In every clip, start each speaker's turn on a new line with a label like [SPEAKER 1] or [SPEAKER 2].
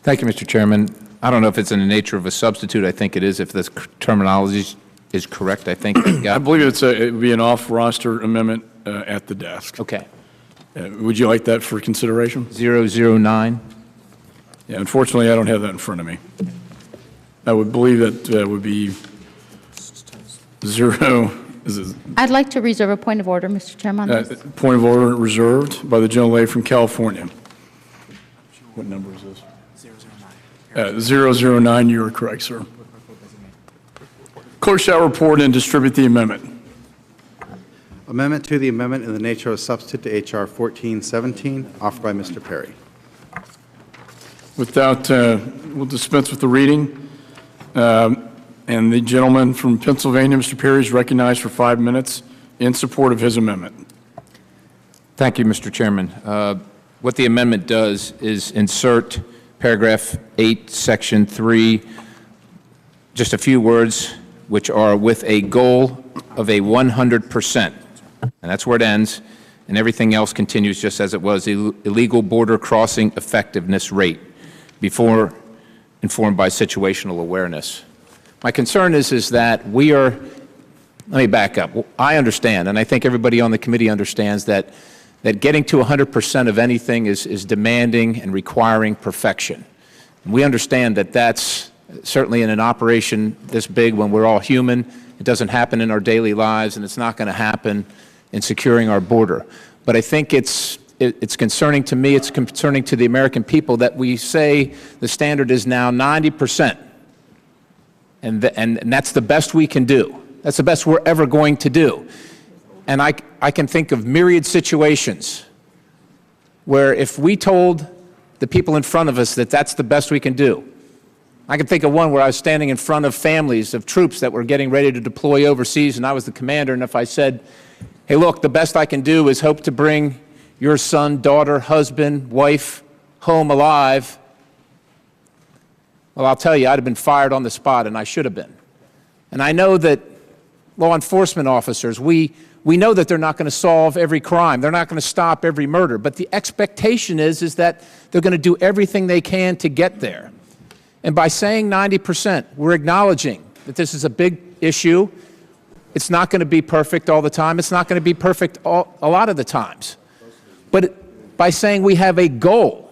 [SPEAKER 1] Thank you, Mr. Chairman. I don't know if it's in the nature of a substitute. I think it is, if this terminology is correct. I think.
[SPEAKER 2] I believe it would be an off-roster amendment at the desk.
[SPEAKER 1] Okay.
[SPEAKER 2] Would you like that for consideration?
[SPEAKER 1] 009.
[SPEAKER 2] Yeah, unfortunately, I don't have that in front of me. I would believe that would be zero.
[SPEAKER 3] I'd like to reserve a point of order, Mr. Chairman.
[SPEAKER 2] Point of order reserved by the gentlelady from California. What number is this? 009. You are correct, sir. Clerk shall report and distribute the amendment.
[SPEAKER 4] Amendment to the amendment in the nature of substitute to H.R. 1417, offered by Mr. Perry.
[SPEAKER 2] Without, we'll dispense with the reading. And the gentleman from Pennsylvania, Mr. Perry, is recognized for 5 minutes in support of his amendment.
[SPEAKER 1] Thank you, Mr. Chairman. What the amendment does is insert paragraph 8, section 3, just a few words, which are with a goal of a 100%. And that's where it ends, and everything else continues just as it was, illegal border crossing effectiveness rate, before informed by situational awareness. My concern is that we are, let me back up. I understand, and I think everybody on the committee understands that getting to 100% of anything is demanding and requiring perfection. And we understand that that's certainly in an operation this big, when we're all human. It doesn't happen in our daily lives, and it's not going to happen in securing our border. But I think it's concerning to me, it's concerning to the American people that we say the standard is now 90%. And that's the best we can do. That's the best we're ever going to do. And I can think of myriad situations where if we told the people in front of us that that's the best we can do. I can think of one where I was standing in front of families of troops that were getting ready to deploy overseas, and I was the commander, and if I said, hey, look, the best I can do is hope to bring your son, daughter, husband, wife home alive, well, I'll tell you, I'd have been fired on the spot, and I should have been. And I know that law enforcement officers, we know that they're not going to solve every crime. They're not going to stop every murder. But the expectation is that they're going to do everything they can to get there. And by saying 90%, we're acknowledging that this is a big issue. It's not going to be perfect all the time. It's not going to be perfect a lot of the times. But by saying we have a goal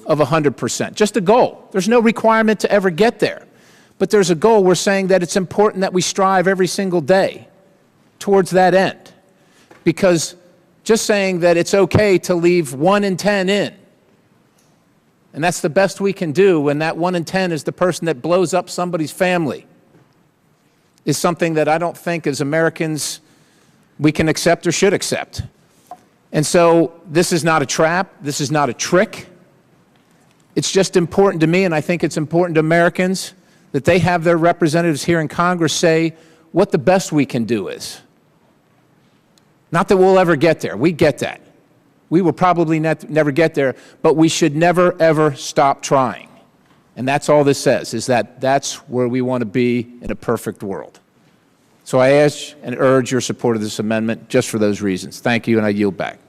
[SPEAKER 1] of 100%, just a goal. There's no requirement to ever get there. But there's a goal. We're saying that it's important that we strive every single day towards that end. Because just saying that it's okay to leave 1 in 10 in, and that's the best we can do when that 1 in 10 is the person that blows up somebody's family, is something that I don't think as Americans we can accept or should accept. And so this is not a trap. This is not a trick. It's just important to me, and I think it's important to Americans, that they have their representatives here in Congress say what the best we can do is. Not that we'll ever get there. We get that. We will probably never get there, but we should never, ever stop trying. And that's all this says, is that that's where we want to be in a perfect world. So I ask and urge your support of this amendment just for those reasons. Thank you, and I yield back.